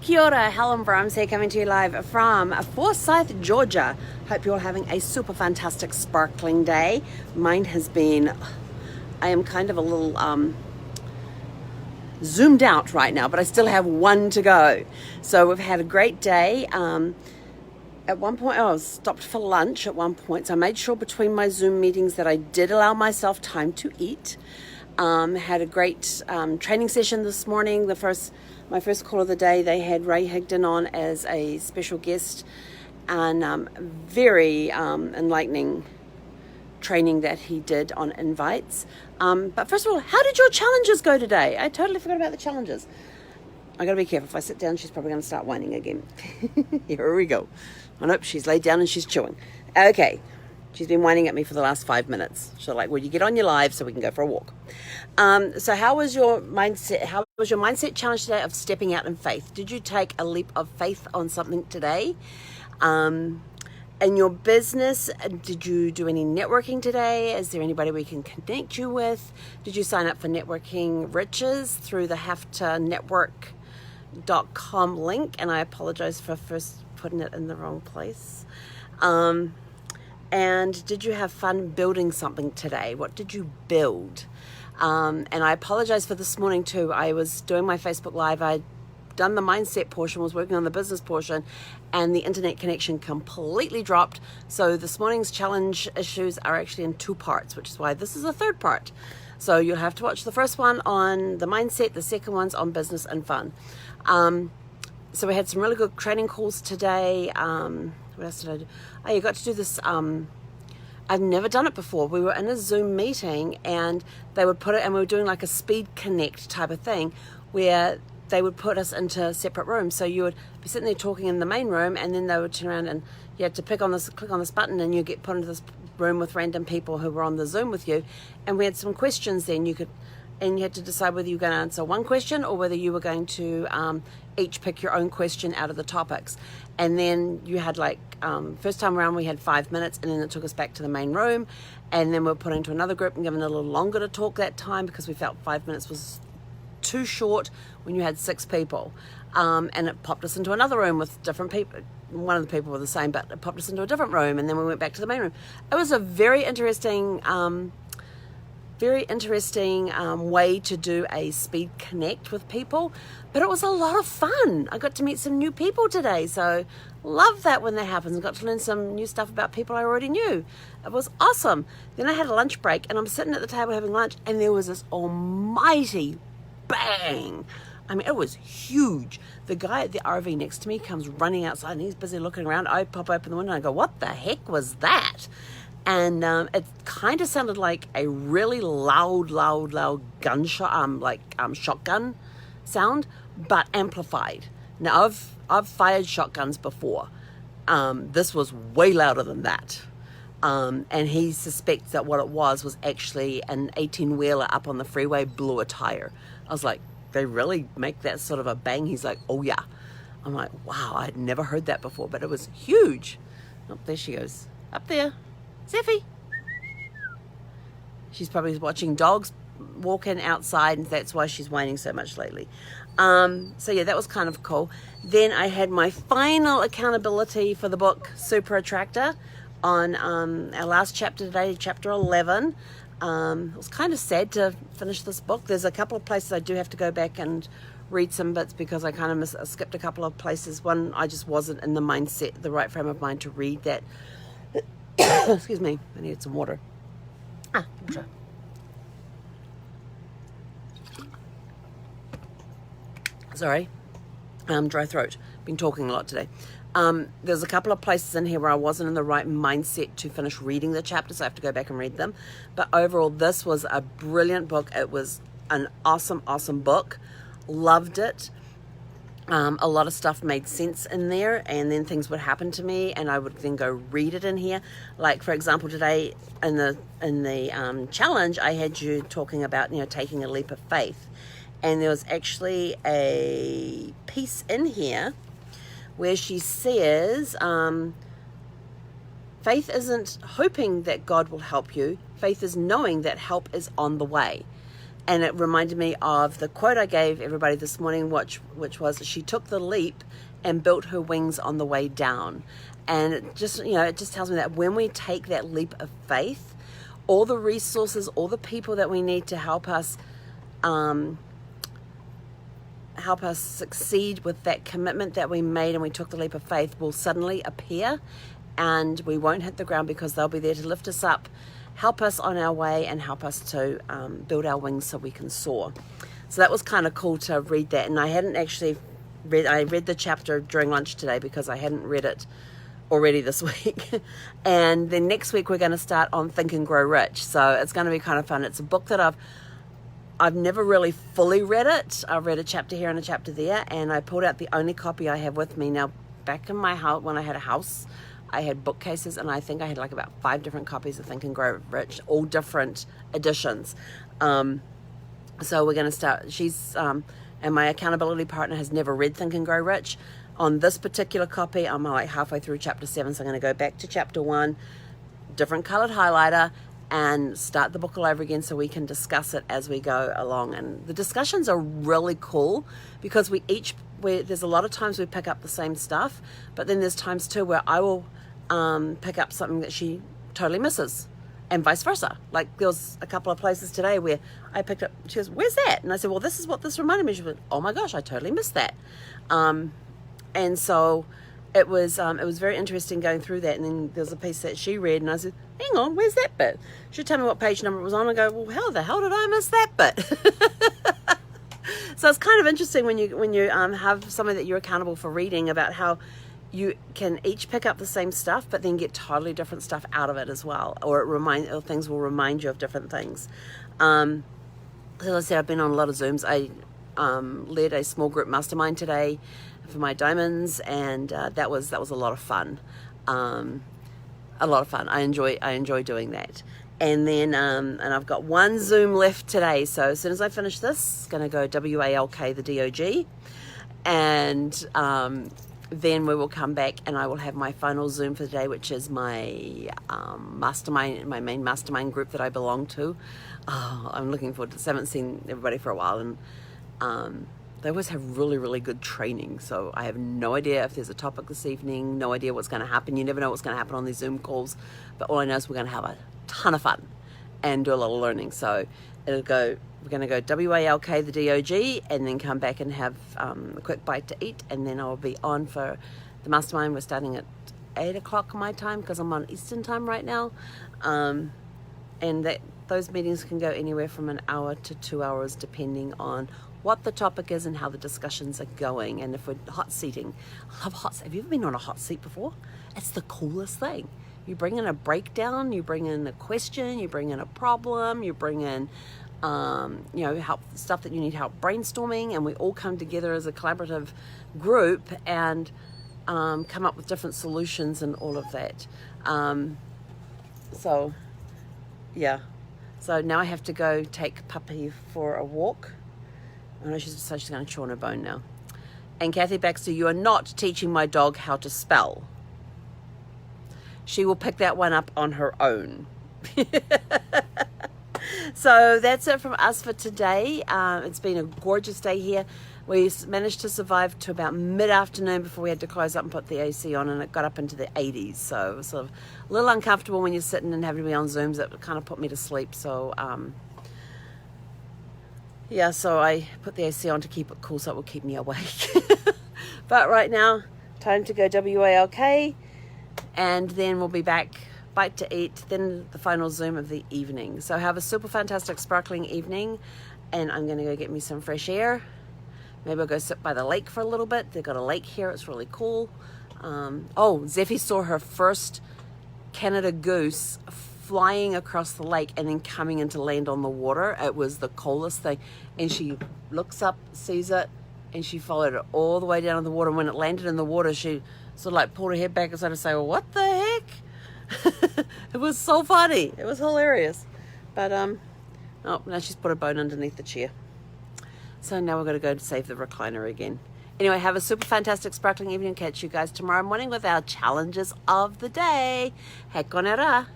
Kia ora, Helen Brahms here, coming to you live from Forsyth, Georgia. Hope you're all having a super fantastic sparkling day. Mine has been, I am kind of a little zoomed out right now, but I still have one to go. So we've had a great day. At one point, I was stopped for lunch at one point, so I made sure between my Zoom meetings that I did allow myself time to eat. Had a great training session this morning. My first call of the day, they had Ray Higdon on as a special guest, and very enlightening training that he did on invites. But first of all, how did your challenges go today? I totally forgot about the challenges. I gotta be careful. If I sit down, she's probably gonna start whining again. Here we go. Oh nope, she's laid down and she's chewing. Okay. She's been whining at me for the last 5 minutes. So like, will you get on your live so we can go for a walk? So how was your mindset challenge today of stepping out in faith? Did you take a leap of faith on something today? In your business, did you do any networking today? Is there anybody we can connect you with? Did you sign up for Networking Riches through the havettonetwork.com link? And I apologize for first putting it in the wrong place. And did you have fun building something today? What did you build? And I apologize for this morning too. I was doing my Facebook Live. I'd done the mindset portion, was working on the business portion, and the internet connection completely dropped. So this morning's challenge issues are actually in 2 parts, which is why this is a 3rd part. So you'll have to watch the first one on the mindset, the second one's on business and fun. So we had some really good training calls today. What else did I do? Oh, you got to do this. I've never done it before. We were in a Zoom meeting and they would put it, and we were doing like a speed connect type of thing where they would put us into separate rooms. So you would be sitting there talking in the main room, and then they would turn around and you had to click on this button, and you get put into this room with random people who were on the Zoom with you. And we had some questions then you had to decide whether you were going to answer one question or whether you were going to each pick your own question out of the topics. And then you had first time around we had 5 minutes, and then it took us back to the main room, and then we were put into another group and given a little longer to talk that time because we felt 5 minutes was too short when you had 6 people. And it popped us into another room with different people. One of the people were the same, but it popped us into a different room, and then we went back to the main room. It was a very interesting way to do a speed connect with people, but it was a lot of fun. I got to meet some new people today, so love that when that happens. I got to learn some new stuff about people I already knew. It was awesome. Then I had a lunch break, and I'm sitting at the table having lunch, and there was this almighty bang. I mean, it was huge. The guy at the RV next to me comes running outside, and he's busy looking around. I pop open the window and I go, what the heck was that? And it kind of sounded like a really loud gunshot, shotgun sound, but amplified. Now, I've fired shotguns before. This was way louder than that. And he suspects that what it was actually an 18-wheeler up on the freeway blew a tire. I was like, they really make that sort of a bang? He's like, oh yeah. I'm like, wow, I'd never heard that before, but it was huge. Oh, there she goes, up there. Zeffy. She's probably watching dogs walking outside, and that's why she's whining so much lately. So yeah, that was kind of cool. Then I had my final accountability for the book Super Attractor on our last chapter today, chapter 11. It was kind of sad to finish this book. There's a couple of places I do have to go back and read some bits because I kind of skipped a couple of places. One, I just wasn't in the mindset, the right frame of mind to read that. Excuse me, I needed some water. Water. Sorry, dry throat. Been talking a lot today. There's a couple of places in here where I wasn't in the right mindset to finish reading the chapters. So I have to go back and read them. But overall, this was a brilliant book. It was an awesome book. Loved it. A lot of stuff made sense in there, and then things would happen to me, and I would then go read it in here. Like, for example, today in the challenge, I had you talking about taking a leap of faith, and there was actually a piece in here where she says, faith isn't hoping that God will help you. Faith is knowing that help is on the way. And it reminded me of the quote I gave everybody this morning, which was, she took the leap and built her wings on the way down. And it just, it just tells me that when we take that leap of faith, all the resources, all the people that we need to help us succeed with that commitment that we made and we took the leap of faith will suddenly appear, and we won't hit the ground because they'll be there to lift us up, help us on our way, and help us to build our wings so we can soar. So that was kind of cool to read that. And I hadn't actually I read the chapter during lunch today because I hadn't read it already this week. And then next week we're going to start on Think and Grow Rich. So it's going to be kind of fun. It's a book that I've never really fully read it. I've read a chapter here and a chapter there, and I pulled out the only copy I have with me. Now, back in my house, when I had a house, I had bookcases, and I think I had like about 5 different copies of Think and Grow Rich, all different editions. So we're going to start. She's and my accountability partner has never read Think and Grow Rich. On this particular copy, I'm like halfway through chapter 7, so I'm going to go back to chapter 1, different colored highlighter, and start the book all over again so we can discuss it as we go along. And the discussions are really cool because there's a lot of times we pick up the same stuff, but then there's times too where I will pick up something that she totally misses, and vice versa. Like there was a couple of places today where I picked up, she goes, "Where's that?" And I said, "Well, this is what this reminded me." She went, "Oh my gosh, I totally missed that." And so it was very interesting going through that. And then there's a piece that she read, and I said, "Hang on, where's that bit?" She'd tell me what page number it was on. I go, "Well, how the hell did I miss that bit?" So it's kind of interesting when you have somebody that you're accountable for reading, about how you can each pick up the same stuff, but then get totally different stuff out of it as well, or things will remind you of different things. As I said, I've been on a lot of Zooms. I led a small group mastermind today for my diamonds, and that was a lot of fun. A lot of fun. I enjoy doing that. And then and I've got one Zoom left today, so as soon as I finish this, it's going to go WALK the DOG, and then we will come back and I will have my final Zoom for the day, which is my mastermind, my main mastermind group that I belong to. Oh, I'm looking forward to this. I haven't seen everybody for a while, and they always have really, really good training. So I have no idea if there's a topic this evening, no idea what's going to happen. You never know what's going to happen on these Zoom calls, but all I know is we're going to have a ton of fun and do a lot of learning. So we're going to go WALK the DOG, and then come back and have a quick bite to eat, and then I'll be on for the mastermind. We're starting at 8 o'clock my time because I'm on Eastern time right now, and those meetings can go anywhere from an hour to 2 hours depending on what the topic is and how the discussions are going. And if we're hot seating, I love hot seat. Have you ever been on a hot seat before? It's the coolest thing. You bring in a breakdown, you bring in a question, you bring in a problem, you bring in help, stuff that you need help brainstorming, and we all come together as a collaborative group and come up with different solutions and all of that. So now I have to go take Puppy for a walk. I know she's going to chew on her bone now. And Kathy Baxter, you are not teaching my dog how to spell. She will pick that one up on her own. So that's it from us for today. It's been a gorgeous day here. We managed to survive to about mid-afternoon before we had to close up and put the AC on, and it got up into the 80s. So it was sort of a little uncomfortable when you're sitting and having to be on Zooms. It kind of put me to sleep. So so I put the AC on to keep it cool so it will keep me awake. But right now, time to go WALK, and then we'll be back, bite to eat, then the final Zoom of the evening. So have a super fantastic sparkling evening, and I'm going to go get me some fresh air. Maybe I'll go sit by the lake for a little bit. They've got a lake here. It's really cool. Zeffie saw her first Canada goose flying across the lake and then coming into land on the water. It was the coolest thing. And she looks up, sees it, and she followed it all the way down in the water. And when it landed in the water, she sort of like pulled her head back and started to say, well, what the heck? It was so funny. It was hilarious. But now she's put a bone underneath the chair. So now we're going to go to save the recliner again. Anyway, have a super fantastic sparkling evening. Catch you guys tomorrow morning with our challenges of the day. Hekonera.